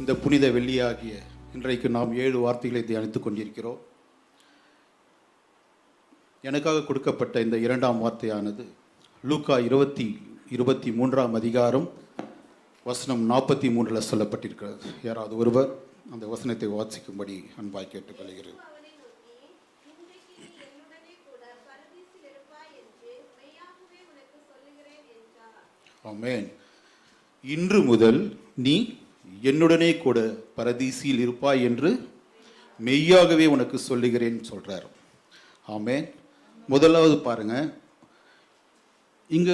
இந்த புனித வெள்ளியாகிய இன்றைக்கு நாம் 7 வார்த்தைகளை தியானித்துக் கொண்டிருக்கிறோம். எனக்காக கொடுக்கப்பட்ட இந்த 2ஆம் வார்த்தையானது லூக்கா 23ஆம் அதிகாரம் வசனம் 43 சொல்லப்பட்டிருக்கிறது. யாராவது ஒருவர் அந்த வசனத்தை வாசிக்கும்படி அன்பாய் கேட்டுக்கொள்கிறேன். ஆமென். இன்று முதல் நீ என்னுடனே கூட பரதீசில் இருப்பாய் என்று மெய்யாகவே உனக்கு சொல்லுகிறேன் சொல்றார். ஆமென். முதலாவது பாருங்க, இங்க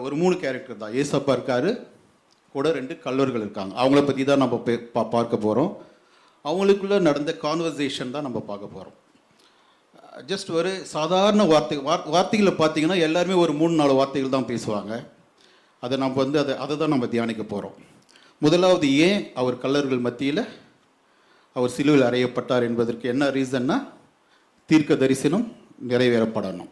ஒரு 3 கேரக்டர் தான். ஏசப்பா இருக்காரு, கூட 2 கல்லர்கள் இருக்காங்க. அவங்கள பற்றி தான் நம்ம பார்க்க போகிறோம். அவங்களுக்குள்ள நடந்த கான்வர்சேஷன் தான் நம்ம பார்க்க போகிறோம். ஜஸ்ட் ஒரு சாதாரண வார்த்தைகளை பார்த்தீங்கன்னா எல்லாருமே ஒரு 3-4 வார்த்தைகள் தான் பேசுவாங்க. அதை நம்ம அதை தான் நம்ம தியானிக்க போகிறோம். முதலாவது, ஏன் அவர் கல்லர்கள் மத்தியில் அவர் சிலுவையில் அறையப்பட்டார் என்பதற்கு என்ன ரீசன்னா, தீர்க்க தரிசனம் நிறைவேறப்படணும்.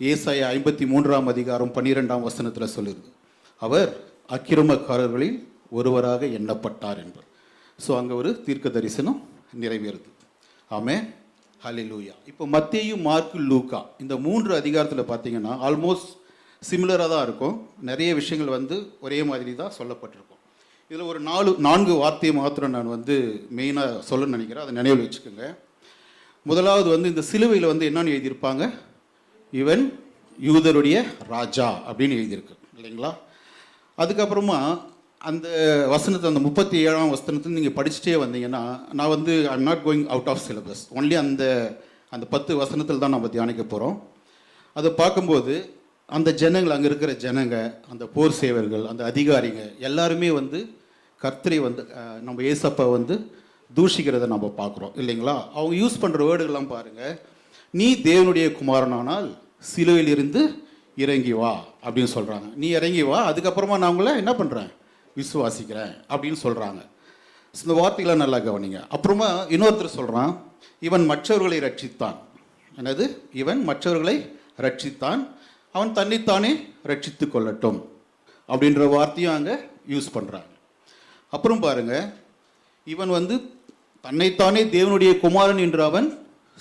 ஏசாயா 53ஆம் அதிகாரம் 12ஆம் வசனத்தில் சொல்லுது, அவர் அக்கிரமக்காரர்களில் ஒருவராக எண்ணப்பட்டார் என்பது. ஸோ அங்கே ஒரு தீர்க்க தரிசனம் நிறைவேறுது. ஆமென், ஹல்லேலூயா. இப்போ மத்தேயு, மார்க்கு, லூக்கா இந்த 3 அதிகாரத்தில் பார்த்தீங்கன்னா ஆல்மோஸ்ட் சிமிலராக தான் இருக்கும். நிறைய விஷயங்கள் ஒரே மாதிரி தான் சொல்லப்பட்டிருக்கும். இதில் ஒரு 4 வார்த்தையை மாத்திரம் நான் மெயினாக சொல்லணும்னு நினைக்கிறேன். அதை நினைவில் வச்சுக்கோங்க. முதலாவது இந்த சிலுவையில் என்னன்னு எழுதியிருப்பாங்க, இவன் யூதருடைய ராஜா அப்படின்னு எழுதியிருக்கு இல்லைங்களா. அதுக்கப்புறமா அந்த வசனத்தை, அந்த 37ஆம் வசனத்தை நீங்கள் படிச்சுட்டே வந்தீங்கன்னா, நான் I'm not going out of syllabus, only அந்த 10 வசனத்தில் தான் நம்ம தியானிக்க போகிறோம். அதை பார்க்கும்போது அந்த ஜனங்கள், அங்கே இருக்கிற ஜனங்க, அந்த போர் சேவர்கள், அந்த அதிகாரிங்க எல்லாருமே கர்த்தரை நம்ம ஏசப்பா தூஷிக்கிறத நம்ம பார்க்குறோம் இல்லைங்களா. அவங்க யூஸ் பண்ணுற வேர்டுகள்லாம் பாருங்கள். நீ தேவனுடைய குமாரனானால் சிலுவையில் இருந்து இறங்கி வா அப்படின்னு சொல்கிறாங்க. நீ இறங்கி வா, அதுக்கப்புறமா நான் உங்களை என்ன பண்ணுறேன், விசுவாசிக்கிறேன் அப்படின்னு சொல்கிறாங்க. இந்த வார்த்தைகளை நல்லா கவனிங்க. அப்புறமா இன்னொருத்தர் சொல்கிறான், இவன் மற்றவர்களை ரட்சித்தான். என்னது, இவன் மற்றவர்களை ரட்சித்தான், அவன் தன்னைத்தானே ரட்சித்து கொள்ளட்டும் அப்படின்ற வார்த்தையும் அங்கே யூஸ் பண்ணுறாங்க. அப்புறம் பாருங்க, இவன் தன்னைத்தானே தேவனுடைய குமாரன் என்று அவன்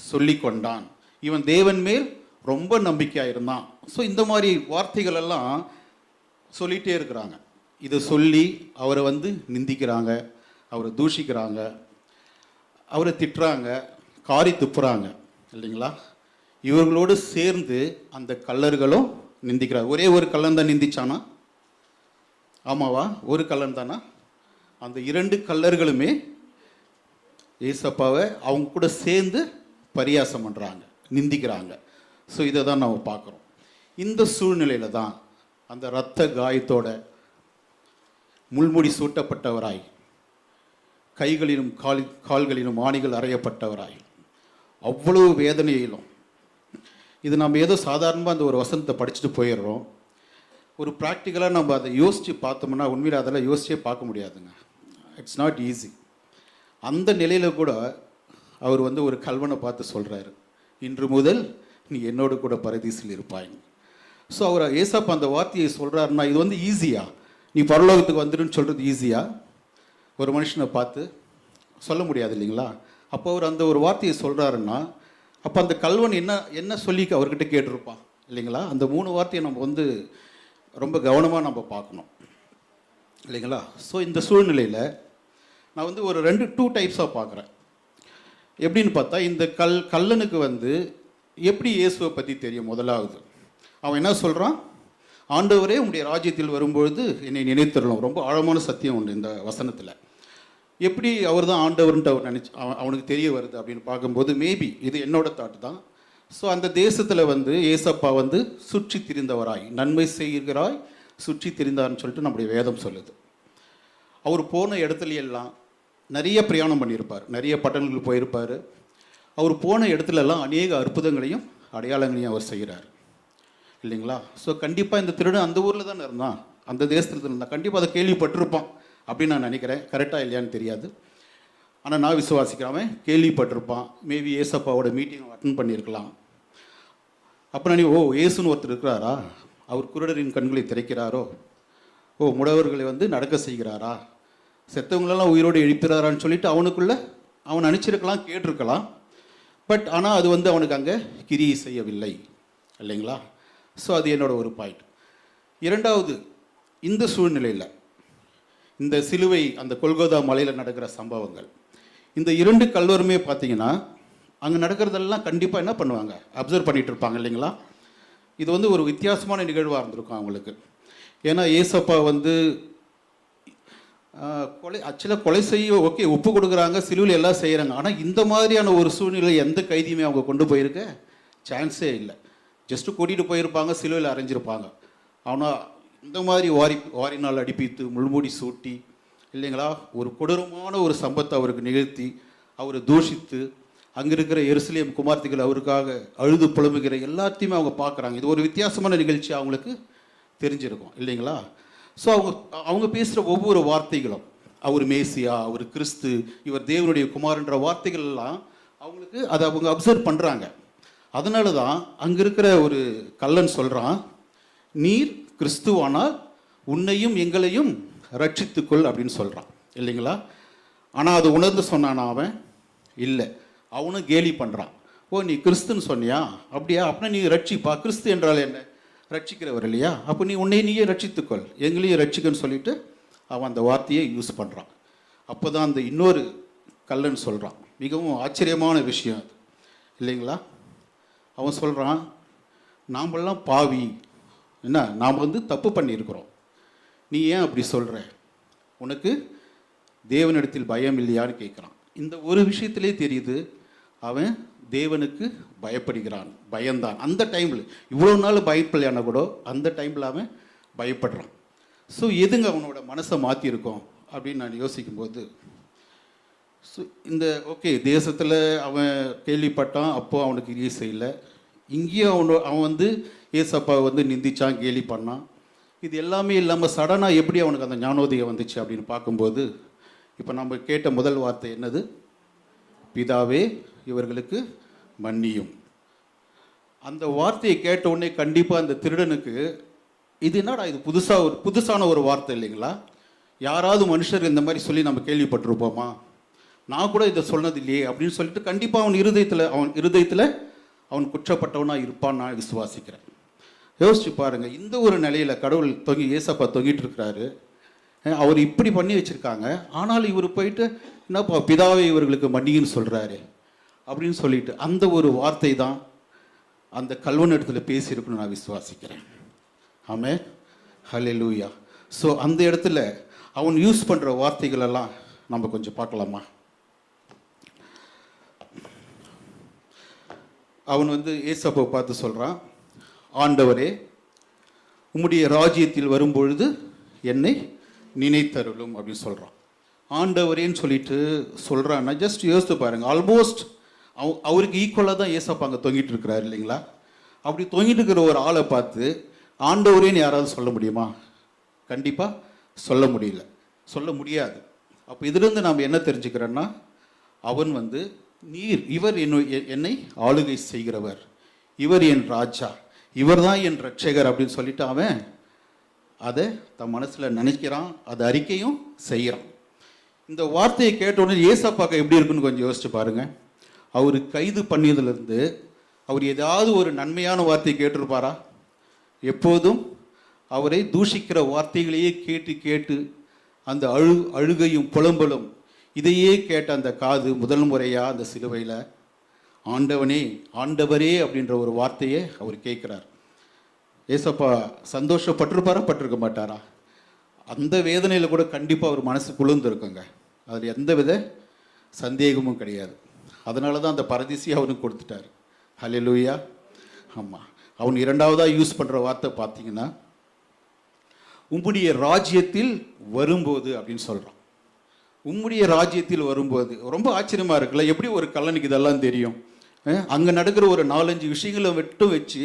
சொல்லி கொண்டான், இவன் தேவன் மேல் ரொம்ப நம்பிக்கையாக இருந்தான். ஸோ இந்த மாதிரி வார்த்தைகள் எல்லாம் சொல்லிகிட்டே இருக்கிறாங்க. இதை சொல்லி அவரை நிந்திக்கிறாங்க, அவரை தூஷிக்கிறாங்க, அவரை திட்டுறாங்க, காரி துப்புறாங்க இல்லைங்களா. இவர்களோடு சேர்ந்து அந்த கல்லர்களும் நிந்திக்கிறார். ஒரே ஒரு கல்லன் தான் நிந்திச்சானா? ஆமாவா? ஒரு கல்லன் தானா? அந்த 2 கல்லர்களுமே ஏசப்பாவை அவங்க கூட சேர்ந்து பரியாசம் பண்ணுறாங்க, நிந்திக்கிறாங்க. ஸோ இதை தான் நம்ம பார்க்குறோம். இந்த சூழ்நிலையில் தான் அந்த இரத்த காயத்தோட முள்முடி சூட்டப்பட்டவராய், கைகளிலும் கால்களிலும் ஆணிகள் அறையப்பட்டவராய், அவ்வளவு வேதனையிலும், இது நம்ம ஏதோ சாதாரணமாக அந்த ஒரு வசனத்தை படிச்சுட்டு போயிடுறோம். ஒரு ப்ராக்டிக்கலாக நம்ம அதை யோசித்து பார்த்தோம்னா உண்மையில் அதெல்லாம் யோசிச்சே பார்க்க முடியாதுங்க. It's not easy. அந்த நிலையில் கூட அவர் ஒரு கல்வனை பார்த்து சொல்கிறாரு, இன்று முதல் நீ என்னோடு கூட பரதீசில் இருப்பாய். ஸோ அவர் ஏசப்பா அந்த வார்த்தையை சொல்கிறாருன்னா இது ஈஸியா, நீ பரலோகத்துக்கு வந்துடுன்னு சொல்கிறது ஈஸியா? ஒரு மனுஷனை பார்த்து சொல்ல முடியாது இல்லைங்களா. அப்போ அவர் அந்த ஒரு வார்த்தையை சொல்கிறாருன்னா, அப்போ அந்த கல்வன் என்ன சொல்லி அவர்கிட்ட கேட்டிருப்பான் இல்லைங்களா. அந்த 3 வார்த்தையை நம்ம ரொம்ப கவனமாக நம்ம பார்க்கணும் இல்லைங்களா. ஸோ இந்த சூழ்நிலையில் நான் ஒரு 2 டைப்ஸாக பார்க்குறேன். எப்படின்னு பார்த்தா, இந்த கல்லனுக்கு எப்படி இயேசுவை பற்றி தெரியும்? முதலாவது அவன் என்ன சொல்கிறான், ஆண்டவரே உங்களுடைய ராஜ்யத்தில் வரும்பொழுது என்னை நினைத்திரணும். ரொம்ப ஆழமான சத்தியம் உண்டு இந்த வசனத்தில். எப்படி அவர் தான் ஆண்டவர்ன்ட்டு அவனுக்கு தெரிய வருது அப்படின்னு பார்க்கும்போது, மேபி இது என்னோட தாட்டு தான். ஸோ அந்த தேசத்தில் ஏசப்பா சுற்றி திரிந்தவராய், நன்மை செய்கிறாய் சுற்றி திரிந்தார்னு சொல்லிட்டு நம்முடைய வேதம் சொல்லுது. அவர் போன இடத்துல எல்லாம் நிறைய பிரயாணம் பண்ணியிருப்பார், நிறைய பட்டணங்களுக்கு போயிருப்பார். அவர் போன இடத்துலலாம் அநேக அற்புதங்களையும் அடையாளங்களையும் அவர் செய்கிறார் இல்லைங்களா. ஸோ கண்டிப்பாக இந்த திருடன் அந்த ஊரில் தானே இருந்தான், அந்த தேசத்தில் இருந்தான், கண்டிப்பாக அதை கேள்விப்பட்டிருப்பான் அப்படின்னு நான் நினைக்கிறேன். கரெக்டாக இல்லையான்னு தெரியாது, ஆனால் நான் விசுவாசிக்கிறவன் கேள்விப்பட்டிருப்பான். மேபி ஏசப்பாவோட மீட்டிங் அட்டன் பண்ணியிருக்கலாம். அப்போ நான் ஏசுன்னு ஒருத்தர் இருக்கிறாரா, அவர் குருடரின் கண்களை திறக்கிறாரோ, முடவர்களை நடக்க செய்கிறாரா, செத்தவங்களெல்லாம் உயிரோடு எழுப்பிறாரான்னு சொல்லிட்டு அவனுக்குள்ள அவன் நினச்சிருக்கலாம், கேட்டிருக்கலாம். பட் ஆனால் அது வந்து அவனுக்கு அங்கே கிரியை செய்யவில்லை இல்லைங்களா? ஸோ அது என்னோட ஒரு பாயிண்ட். இரண்டாவது, இந்த சூழ்நிலையில் இந்த சிலுவை அந்த கொல்கோதா மலையில் நடக்கிற சம்பவங்கள், இந்த 2 கல்வருமே பார்த்தீங்கன்னா அங்கே நடக்கிறதெல்லாம் கண்டிப்பாக என்ன பண்ணுவாங்க, அப்சர்வ் பண்ணிகிட்டு இருப்பாங்க இல்லைங்களா? இது வந்து ஒரு வித்தியாசமான நிகழ்வாக இருந்திருக்கும் அவங்களுக்கு. ஏன்னா ஏசப்பா வந்து கொலை செய்ய ஓகே ஒப்பு கொடுக்குறாங்க, சிலுவையில் எல்லாம் செய்கிறாங்க. ஆனால் இந்த மாதிரியான ஒரு சூழ்நிலை எந்த கைதியுமே அவங்க கொண்டு போயிருக்க சான்ஸே இல்லை. ஜஸ்ட்டு கூட்டிகிட்டு போயிருப்பாங்க, சிலுவையில் அரைஞ்சிருப்பாங்க. ஆனால் இந்த மாதிரி வாரினால் அடிப்பித்து முள்மூடி சூட்டி இல்லைங்களா, ஒரு கொடூரமான ஒரு சம்பத்தை அவருக்கு நிகழ்த்தி அவரை தூஷித்து அங்கே இருக்கிற எருசலேம் குமார்த்திகள் அவருக்காக அழுது புலம்புகிற எல்லாத்தையுமே அவங்க பார்க்குறாங்க. இது ஒரு வித்தியாசமான நிகழ்ச்சி அவங்களுக்கு தெரிஞ்சிருக்கும் இல்லைங்களா? ஸோ அவங்க பேசுகிற ஒவ்வொரு வார்த்தைகளும், அவர் மேசியா, அவர் கிறிஸ்து, இவர் தேவனுடைய குமார்ன்ற வார்த்தைகள் எல்லாம் அவங்களுக்கு அதை அவங்க அப்சர்வ் பண்ணுறாங்க. அதனால தான் அங்கே இருக்கிற ஒரு கள்ளன் சொல்கிறான், நீர் கிறிஸ்துவானால் உன்னையும் எங்களையும் ரட்சித்துக்கொள் அப்படின்னு சொல்கிறான் இல்லைங்களா? ஆனால் அது உணர்ந்து சொன்னானா அவன்? இல்லை, அவனும் கேலி பண்ணுறான். ஓ நீ கிறிஸ்துன்னு சொன்னியா, அப்படியா, அப்படின்னா நீ ரட்சிப்பா. கிறிஸ்து என்றால் என்ன? ரட்சிக்கிறவர் இல்லையா? அப்போ நீ உன்னை நீயே ரட்சித்துக்கொள், எங்களையும் ரட்சிக்கன்னு சொல்லிட்டு அவன் அந்த வார்த்தையை யூஸ் பண்ணுறான். அப்போ தான் அந்த இன்னொரு கல்லன் சொல்கிறான், மிகவும் ஆச்சரியமான விஷயம் அது இல்லைங்களா? அவன் சொல்கிறான், நாமெல்லாம் பாவி, என்ன நாம் வந்து தப்பு பண்ணியிருக்கிறோம், நீ ஏன் அப்படி சொல்கிற, உனக்கு தேவனிடத்தில் பயம் இல்லையான்னு கேட்குறான். இந்த ஒரு விஷயத்திலே தெரியுது அவன் தேவனுக்கு பயப்படுகிறான், பயந்தான். அந்த டைமில் இவ்வளோ நாள் பயப்படலையான கூட அந்த டைமில் அவன் பயப்படுறான். ஸோ எதுங்க அவனோட மனசை மாற்றிருக்கோம் அப்படின்னு நான் யோசிக்கும்போது, ஸோ இந்த ஓகே தேசத்தில் அவன் கேள்விப்பட்டான், அப்போது அவனுக்கு கிரியை செய்யலை. இங்கேயும் அவன் வந்து ஏசப்பாவை வந்து நிந்திச்சான், கேலி பண்ணான். இது எல்லாமே இல்லாமல் சடனாக எப்படி அவனுக்கு அந்த ஞானோதயம் வந்துச்சு அப்படின்னு பார்க்கும்போது, இப்போ நம்ம கேட்ட முதல் வார்த்தை என்னது? பிதாவே இவர்களுக்கு மன்னியும். அந்த வார்த்தையை கேட்ட உடனே கண்டிப்பாக அந்த திருடனுக்கு இது என்னடா, இது புதுசான ஒரு வார்த்தை இல்லைங்களா? யாராவது மனுஷர் இந்த மாதிரி சொல்லி நம்ம கேள்விப்பட்டிருப்போமா? நான் கூட இதை சொன்னது இல்லையே அப்படின்னு சொல்லிட்டு கண்டிப்பாக அவன் இருதயத்தில் அவன் குற்றப்பட்டவனாக இருப்பான் நான் விசுவாசிக்கிறேன். யோசிச்சு பாருங்கள், இந்த ஒரு நிலையில் கடவுள் ஏசப்பா தொங்கிட்டு இருக்கிறாரு, அவர் இப்படி பண்ணி வச்சுருக்காங்க. ஆனால் இவர் போயிட்டு என்னப்பா பிதாவை இவர்களுக்கு மன்னின்னு சொல்கிறாரு அப்படின்னு சொல்லிட்டு அந்த ஒரு வார்த்தை தான் அந்த கல்வன் இடத்துல பேசியிருக்குன்னு நான் விசுவாசிக்கிறேன். ஆமென், ஹல்லேலூயா. ஸோ அந்த இடத்துல அவன் யூஸ் பண்ணுற வார்த்தைகளெல்லாம் நம்ம கொஞ்சம் பார்க்கலாமா? அவன் வந்து ஏசப்பாவை பார்த்து சொல்கிறான், ஆண்டவரே உம்முடைய ராஜ்யத்தில் வரும்பொழுது என்னை நினைத்தருளும் அப்படின்னு சொல்கிறான். ஆண்டவரேன்னு சொல்லிட்டு சொல்கிறான்னா ஜஸ்ட் யோசித்து பாருங்கள், ஆல்மோஸ்ட் அவருக்கு ஈக்குவலாக தான் ஏசப்பா அங்கே தொங்கிட்டு இருக்கிறாரு இல்லைங்களா? அப்படி தொங்கிட்டு இருக்கிற ஒரு ஆளை பார்த்து ஆண்டவரேன்னு யாராவது சொல்ல முடியுமா? கண்டிப்பாக சொல்ல முடியாது. அப்போ இதிலிருந்து நாம் என்ன தெரிஞ்சுக்கிறோன்னா, அவன் வந்து இவர் என்னை ஆளுகை செய்கிறவர், இவர் என் ராஜா, இவர் தான் என் ரட்சகர் அப்படின்னு சொல்லிட்டு அவன் அதை தன் மனசில் நினைக்கிறான், அதை அறிக்கையும் செய்கிறான். இந்த வார்த்தையை கேட்ட உடனே ஏசப்பாக்க எப்படி இருக்குன்னு கொஞ்சம் யோசிச்சு பாருங்க. அவர் கைது பண்ணியதுலேருந்து அவர் ஏதாவது ஒரு நன்மையான வார்த்தையை கேட்டிருப்பாரா? எப்போதும் அவரை தூஷிக்கிற வார்த்தைகளையே கேட்டு கேட்டு அந்த அழுகையும் புலம்பலும் இதையே கேட்ட அந்த காது முதல் முறையாக அந்த சிலுவையில் ஆண்டவரே அப்படின்ற ஒரு வார்த்தையை அவர் கேட்குறார். ஏசப்பா பட்டிருக்க மாட்டாரா? அந்த வேதனையில் கூட கண்டிப்பாக அவர் மனசு குளிர்ந்துருக்குங்க, அதில் எந்த வித சந்தேகமும் கிடையாது. அதனால தான் அந்த பரதீசியை அவனுக்கு கொடுத்துட்டார். ஹல்லேலூயா. ஆமாம், அவன் இரண்டாவதாக யூஸ் பண்ணுற வார்த்தை பார்த்தீங்கன்னா, உம்முடைய ராஜ்யத்தில் வரும்போது அப்படின்னு சொல்கிறான். உம்முடைய ராஜ்யத்தில் வரும்போது ரொம்ப ஆச்சரியமாக இருக்குல்ல, எப்படி ஒரு கல்லனுக்கு இதெல்லாம் தெரியும்? அங்கே நடக்கிற ஒரு 4-5 விஷயங்களை மட்டும் வச்சு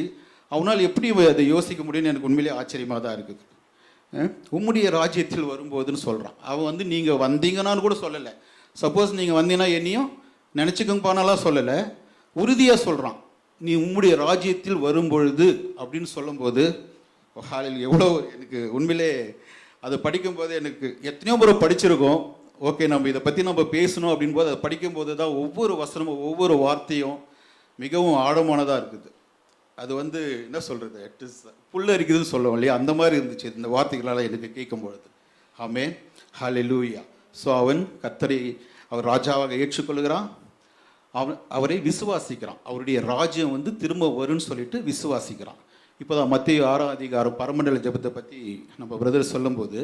அவனால் எப்படி அதை யோசிக்க முடியும்னு எனக்கு உண்மையிலே ஆச்சரியமாக தான் இருக்குது. உம்முடைய ராஜ்யத்தில் வரும்போதுன்னு சொல்கிறான். அவன் வந்து நீங்கள் வந்தீங்கன்னான்னு கூட சொல்லலை. சப்போஸ் நீங்கள் வந்தீங்கன்னா என்னையும் நினச்சிக்கங்க போனாலாம் சொல்லலை, உறுதியாக சொல்கிறான், நீ உம்முடைய ராஜ்யத்தில் வரும்பொழுது அப்படின்னு சொல்லும்போது எவ்வளோ எனக்கு உண்மையிலே அது படிக்கும்போது எனக்கு எத்தனையோ முறை படிச்சிருக்கோம். ஓகே, நம்ம இதை பற்றி நம்ம பேசணும் அப்படின் போது அதை படிக்கும்போது தான் ஒவ்வொரு வசனமும் ஒவ்வொரு வார்த்தையும் மிகவும் ஆழமானதாக இருக்குது. அது வந்து என்ன சொல்கிறது, இட் இஸ் புல்ல இருக்குதுன்னு சொல்லுவோம் இல்லையா, அந்த மாதிரி இருந்துச்சு இந்த வார்த்தைகளால் எனக்கு கேட்கும் பொழுது. ஆமென், ஹல்லேலூயா. ஸோ அவன் கர்த்தரை அவர் ராஜாவாக ஏற்றுக்கொள்கிறான், அவரை விசுவாசிக்கிறான், அவருடைய ராஜ்யம் வந்து திரும்ப வரும்னு சொல்லிட்டு விசுவாசிக்கிறான். இப்போ தான் மத்தேயு 6ஆம் அதிகாரம் பரமண்டல ஜெபத்தை பற்றி நம்ம பிரதர் சொல்லும்போது,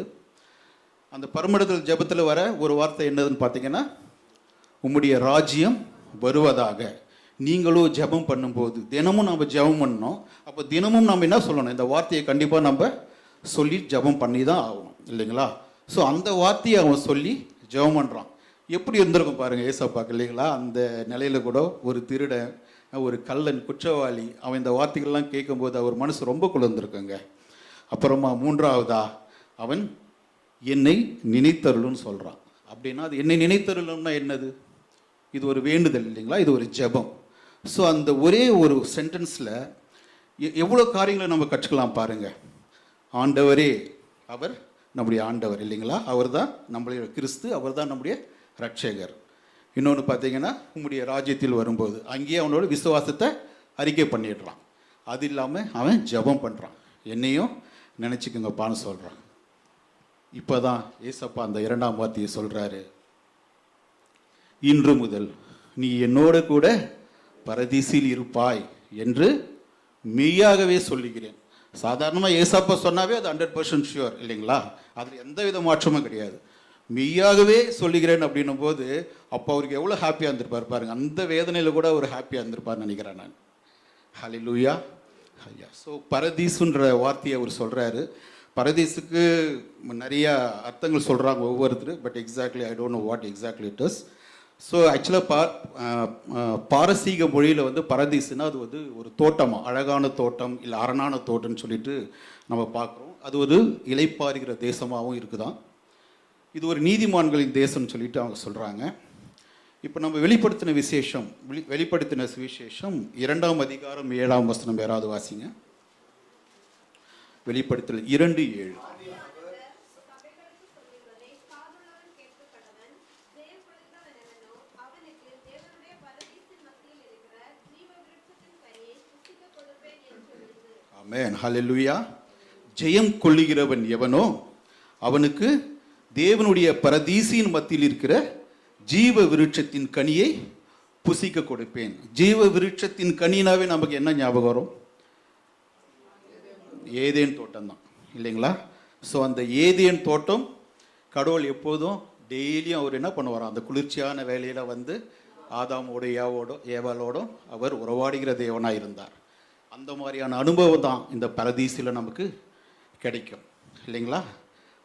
அந்த பரமண்டல ஜெபத்தில் வர ஒரு வார்த்தை என்னதுன்னு பார்த்தீங்கன்னா, உம்முடைய ராஜ்யம் வருவதாக. நீங்களும் ஜெபம் பண்ணும்போது தினமும் நம்ம ஜெபம் பண்ணணும். அப்போ தினமும் நம்ம என்ன சொல்லணும், இந்த வார்த்தையை கண்டிப்பாக நம்ம சொல்லி ஜெபம் பண்ணி தான் ஆகணும் இல்லைங்களா. ஸோ அந்த வார்த்தையை அவன் சொல்லி ஜெபம் பண்ணுறான். எப்படி இருந்திருக்கும் பாருங்கள் ஏசப்பாக்கு இல்லைங்களா. அந்த நிலையில் கூட ஒரு திருடன், ஒரு கள்ளன், குற்றவாளி, அவன் இந்த வார்த்தைகள்லாம் கேட்கும்போது அவர் மனசு ரொம்ப குளிர்ந்துருக்குங்க. அப்புறமா மூன்றாவதா அவன் என்னை நினைத்தருளுன்னு சொல்கிறான். அப்படின்னா அது என்னை நினைத்தருளும்னா என்னது, இது ஒரு வேண்டுதல் இல்லைங்களா, இது ஒரு ஜெபம். ஸோ அந்த ஒரே ஒரு சென்டென்ஸில் எவ்வளோ காரியங்களை நம்ம கற்றுக்கலாம் பாருங்கள். ஆண்டவரே, அவர் நம்முடைய ஆண்டவர் இல்லைங்களா, அவர் தான் நம்முடைய கிறிஸ்து, அவர் தான் நம்முடைய ரட்சகர். இன்னொன்று பார்த்தீங்கன்னா, உம்முடைய ராஜ்யத்தில் வரும்போது அங்கேயே அவனோட விசுவாசத்தை அறிக்கை பண்ணிடுறான். அது இல்லாமல் அவன் ஜெபம் பண்ணுறான், என்னையும் நினச்சிக்குங்கப்பான்னு சொல்கிறான். இப்போ தான் ஏசப்பா அந்த 2ஆம் வார்த்தையை சொல்கிறாரு, இன்று முதல் நீ என்னோடு கூட பரதீசில் இருப்பாய் என்று மெய்யாகவே சொல்லுகிறேன். சாதாரணமாக ஏசப்பா சொன்னாவே அது 100% ஷுவர் இல்லைங்களா, அதில் எந்த வித மாற்றமும் கிடையாது. மெய்யாகவே சொல்லுகிறேன் அப்படின்னும் போது அப்போ அவருக்கு எவ்வளோ ஹாப்பியாக இருந்திருப்பார் பாருங்க. அந்த வேதனையில் கூட அவர் ஹாப்பியாக இருந்திருப்பார்னு நினைக்கிறேன் நான். ஹல்லேலூயா, ஐயா. ஸோ பரதீசுன்ற வார்த்தையை அவர் சொல்கிறாரு. பரதீஸுக்கு நிறைய அர்த்தங்கள் சொல்கிறாங்க ஒவ்வொருத்தர், but exactly I don't know what exactly it is. So ஆக்சுவலாக பாரசீக மொழியில் வந்து பரதீசுன்னா அது வந்து ஒரு தோட்டமாக, அழகான தோட்டம் இல்லை அரணான தோட்டம்னு சொல்லிட்டு நம்ம பார்க்குறோம். அது ஒரு இலைப்பாறுகிற தேசமாகவும் இருக்குதான். இது ஒரு நீதிமான்களின் தேசம்னு சொல்லிட்டு அவங்க சொல்கிறாங்க. இப்போ நம்ம வெளிப்படுத்தின விசேஷம் 2ஆம் அதிகாரம் 7ஆம் வசனம் யாராவது வாசிங்க. வெளிப்படுத்தல் 2:7. ஆமென், ஹல்லேலூயா. ஜெயம் கொள்ளுகிறவன் எவனோ அவனுக்கு தேவனுடைய பரதீசின் மத்தியில் இருக்கிற ஜீவ விருட்சத்தின் கனியை புசிக்க கொடுப்பேன். ஜீவ விருட்சத்தின் கனினாவே நமக்கு என்ன ஞாபகம் வரும்? ஏதேன் தோட்டம் தான் இல்லைங்களா. ஸோ அந்த ஏதேன் தோட்டம் கடவுள் எப்போதும் டெய்லியும் அவர் என்ன பண்ணுவாராம், அந்த குளிர்ச்சியான வேலையில் வந்து ஆதாமோட ஏவாளோடும் அவர் உறவாடுகிற தேவனாக இருந்தார். அந்த மாதிரியான அனுபவம் தான் இந்த பரதீசில் நமக்கு கிடைக்கும் இல்லைங்களா.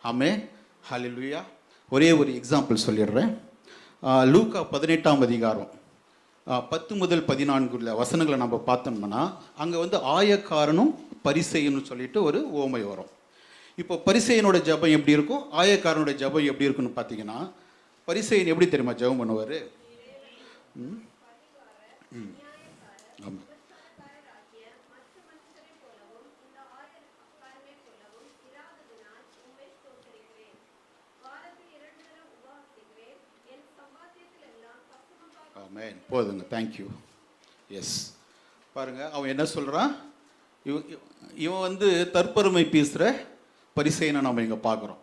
ஆமென், ஹல்லேலூயா. ஒரே ஒரு எக்ஸாம்பிள் சொல்லிடுறேன். லூக்கா 18ஆம் அதிகாரம் 10 முதல் 14 வசனங்களை நம்ம பார்த்தோம்னா அங்கே வந்து ஆயக்காரனும் பரிசேயனும் சொல்லிட்டு ஒரு ஓமை வரும். இப்போ பரிசேயனோட ஜெபம் எப்படி இருக்கும், ஆயக்காரனோட ஜெபம் எப்படி இருக்குன்னு பார்த்தீங்கன்னா, பரிசேயன் எப்படி தெரியுமா ஜெபம் பண்ணுவார்? ஆமாம், ஆமென், போதுங்க, தேங்க்யூ. எஸ், பாருங்கள் அவன் என்ன சொல்கிறான், இவன் வந்து தற்பெருமை பேசுகிற பரிசேயனை நம்ம இங்கே பார்க்குறோம்.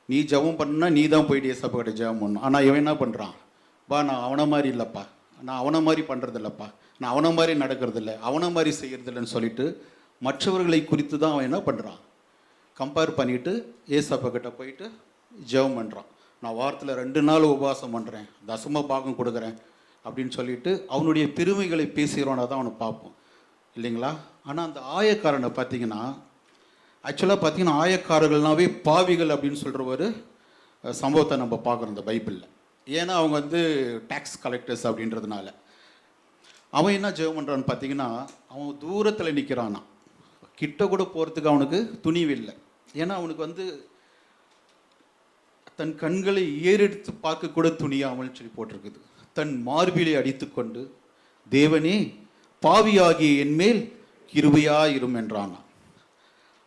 நீ ஜெபம் பண்ணா நீ தான் போயிட்டு ஏசப்பா கிட்ட ஜெபம் பண்ணணும். ஆனால் இவன் என்ன பண்ணுறான், நான் அவனை மாதிரி இல்லைப்பா, நான் அவனை மாதிரி பண்ணுறது இல்லைப்பா, நான் அவனை மாதிரி நடக்கிறதில்ல, அவனை மாதிரி செய்கிறதில்லன்னு சொல்லிட்டு மற்றவர்களை குறித்து தான் அவன் என்ன பண்ணுறான், கம்பேர் பண்ணிவிட்டு ஏசப்பா கிட்ட போயிட்டு ஜெபம் பண்ணுறான். நான் வாரத்தில் 2 நாள் உபவாசம் பண்ணுறேன், தசம பாகம் கொடுக்குறேன் அப்படின்னு சொல்லிட்டு அவனுடைய பெருமைகளை பேசுகிறவனை தான் அவனை பார்ப்போம் இல்லைங்களா. ஆனால் அந்த ஆயக்காரனை பார்த்தீங்கன்னா, ஆக்சுவலாக பார்த்தீங்கன்னா ஆயக்காரர்கள்னாவே பாவிகள் அப்படின்னு சொல்கிற ஒரு சம்பவத்தை நம்ம பார்க்குறோம் இந்த பைபிளில். ஏன்னா அவங்க வந்து டேக்ஸ் கலெக்டர்ஸ் அப்படின்றதுனால. அவன் என்ன ஜெபம் பண்ணுறான்னு பார்த்தீங்கன்னா, அவன் தூரத்தில் நிற்கிறானா, கிட்ட கூட போகிறதுக்கு அவனுக்கு துணிவில்லை. ஏன்னா அவனுக்கு வந்து தன் கண்களை ஏறெடுத்து பார்க்க கூட துணியாமல் சொல்லி போட்டிருக்குது. தன் மார்பிலை அடித்து கொண்டு, தேவனே பாவியாகிய என்மேல் கிருபையாயிரும் என்றான்.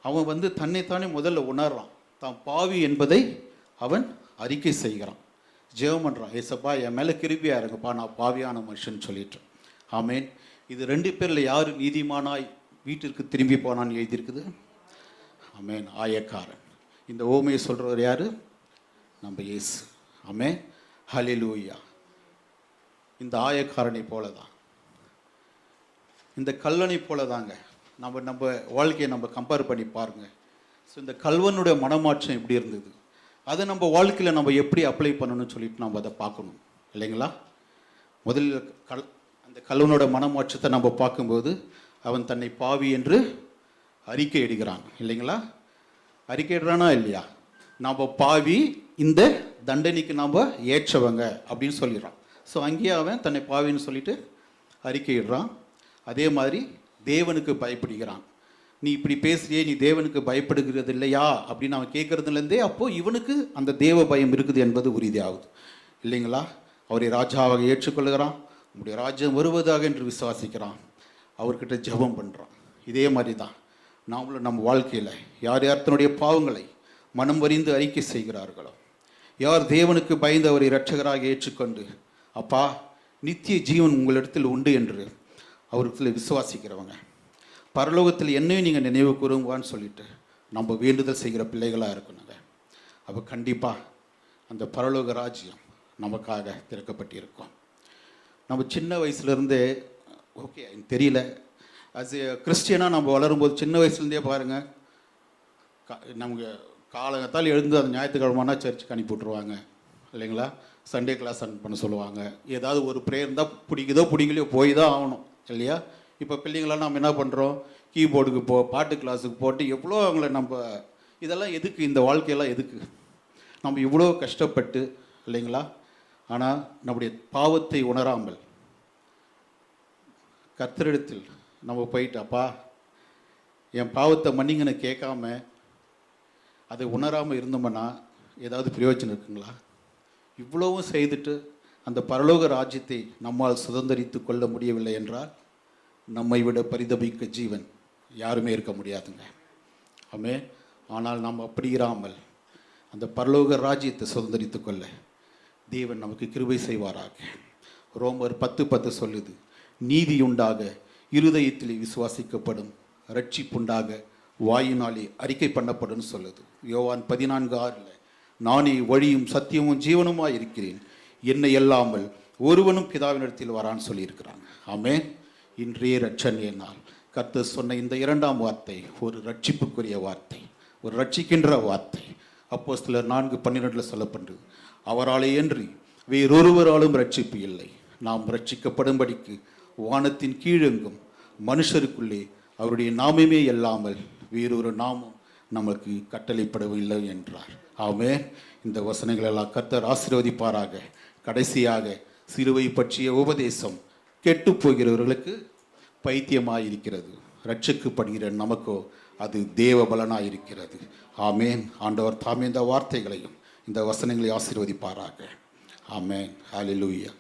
அவன் வந்து தன்னைத்தானே முதல்ல உணர்றான், தான் பாவி என்பதை அவன் அறிக்கை செய்கிறான், ஜெபம் பண்ணுறான். ஏசப்பா என் மேலே கிருபியா இருங்கப்பா, நான் பாவியான மனுஷன் சொல்லிட்டு. ஆமேன். இது 2 பேரில் யார் நீதிமானாய் வீட்டிற்கு திரும்பி போனான்னு எழுதியிருக்குது? ஆமேன், ஆயக்காரன். இந்த ஓமையை சொல்கிறவர் யார்? நம்ம இயேசு. ஆமேன், ஹல்லேலூயா. இந்த ஆயக்காரனை போல தான், இந்த கல்வனை போல தாங்க நம்ம வாழ்க்கையை நம்ம கம்பேர் பண்ணி பாருங்கள். ஸோ இந்த கல்வனுடைய மனமாற்றம் எப்படி இருந்தது, அதை நம்ம வாழ்க்கையில் நம்ம எப்படி அப்ளை பண்ணணும்னு சொல்லிட்டு நம்ம அதை பார்க்கணும் இல்லைங்களா? முதலில் அந்த கல்வனோட மனமாற்றத்தை நம்ம பார்க்கும்போது அவன் தன்னை பாவி என்று அறிக்கை இடுகிறான் இல்லைங்களா? அறிக்கை இடுறானா இல்லையா? நம்ம பாவி, இந்த தண்டனைக்கு நாம் ஏற்றவங்க அப்படின்னு சொல்லிடுறான். ஸோ அங்கேயே அவன் தன்னை பாவின்னு சொல்லிட்டு அறிக்கையிடுறான். அதே மாதிரி தேவனுக்கு பயப்படுகிறான். நீ இப்படி பேசுறியே, நீ தேவனுக்கு பயப்படுகிறது இல்லையா அப்படின்னு அவன் கேட்கறதுலேருந்தே அப்போது இவனுக்கு அந்த தேவ பயம் இருக்குது என்பது உறுதியாகுது இல்லைங்களா? அவரை ராஜாவாக ஏற்றுக்கொள்கிறான், உங்களுடைய ராஜ்யம் வருவதாக என்று விசுவாசிக்கிறான், அவர்கிட்ட ஜெபம் பண்ணுறான். இதே மாதிரி தான் நாமளும் நம்ம வாழ்க்கையில் யார் யார் தன்னுடைய பாவங்களை மனம் வரிந்து அறிக்கை செய்கிறார்களோ, யார் தேவனுக்கு பயந்து அவரை இரட்சகராக ஏற்றுக்கொண்டு அப்பா நித்திய ஜீவன் உங்களிடத்தில் உண்டு என்று அவர்களில் விசுவாசிக்கிறவங்க, பரலோகத்தில் என்னையும் நீங்கள் நினைவு கூறுவான்னு சொல்லிட்டு நம்ம வேண்டுதல் செய்கிற பிள்ளைகளாக இருக்கணுங்க. அப்போ கண்டிப்பாக அந்த பரலோக ராஜ்யம் நமக்காக திறக்கப்பட்டிருக்கும். நம்ம சின்ன வயசுலேருந்தே ஓகே தெரியல, அஸ் ஏ கிறிஸ்டியனாக நம்ம வளரும்போது சின்ன வயசுலேருந்தே பாருங்கள், நமக்கு காலங்கத்தால் எழுந்து அந்த ஞாயிற்றுக்கிழமைனா சர்ச்சுக்கு அனுப்பி விட்ருவாங்க இல்லைங்களா? சண்டே கிளாஸ் அட்டன் பண்ண சொல்லுவாங்க. ஏதாவது ஒரு ப்ரேயர் இருந்தால் பிடிக்குதோ பிடிக்கலையோ போய் தான் ஆகணும் இல்லையா? இப்போ பிள்ளைங்களாம் நம்ம என்ன பண்ணுறோம், கீபோர்டுக்கு பாட்டு கிளாஸுக்கு போட்டு எவ்வளோ அவங்கள நம்ம, இதெல்லாம் எதுக்கு? இந்த வாழ்க்கையெல்லாம் எதுக்கு? நம்ம இவ்வளோ கஷ்டப்பட்டு இல்லைங்களா? ஆனால் நம்முடைய பாவத்தை உணராமல் கர்த்தரிடத்தில் நம்ம போயிட்டு அப்பா என் பாவத்தை மன்னிங்கன்னு கேட்காம அதை உணராமல் இருந்தோம்னா ஏதாவது பிரயோஜனம் இருக்குங்களா? இவ்வளவும் செய்துட்டு அந்த பரலோக ராஜ்யத்தை நம்மால் சுதந்திரித்து கொள்ள முடியவில்லை என்றால் நம்மை விட பரிதபிக்க ஜீவன் யாருமே இருக்க முடியாதுங்க. ஆமே. ஆனால் நாம் அப்படி இராமல் அந்த பரலோக ராஜ்யத்தை சுதந்திரித்து கொள்ள தேவன் நமக்கு கிருபை செய்வாராக. ரோமர் 10:10 சொல்லுது, நீதியுண்டாக இருதயத்தில் விசுவாசிக்கப்படும், ரட்சிப்புண்டாக வாயினாலே அறிக்கை பண்ணப்படும் சொல்லுது. யோவான் 14:6 நானே வழியும் சத்தியமும் ஜீவனுமாய் இருக்கிறேன், என்னை அல்லாமல் ஒருவனும் பிதாவினிடத்தில் வரான்னு சொல்லியிருக்கிறாங்க. ஆமென். இன்றைய ரட்சணிய நாள் கர்த்தர் சொன்ன இந்த 2ஆம் வார்த்தை ஒரு ரட்சிப்புக்குரிய வார்த்தை, ஒரு ரட்சிக்கின்ற வார்த்தை. அப்போஸ்தலர் 4:12 சொல்லப்படுது, அவராலே அன்றி வேறொருவராலும் ரட்சிப்பு இல்லை, நாம் ரட்சிக்கப்படும்படிக்கு வானத்தின் கீழெங்கும் மனுஷருக்குள்ளே அவருடைய நாமமே அல்லாமல் வேறொரு நாமம் நமக்கு கட்டளைப்படவில்லை என்றார். ஆமென். இந்த வசனங்களெல்லாம் கர்த்தர் ஆசீர்வதிப்பாராக. கடைசியாக சிலுவை பற்றிய உபதேசம் கெட்டு போகிறவர்களுக்கு பைத்தியமாயிருக்கிறது, ரட்சிக்கப்படுகிற நமக்கோ அது தேவ பலனாயிருக்கிறது. ஆமேன். ஆண்டவர் தாமே இந்த வார்த்தைகளையும் இந்த வசனங்களை ஆசீர்வதிப்பாராக. ஆமேன். ஹல்லேலூயா.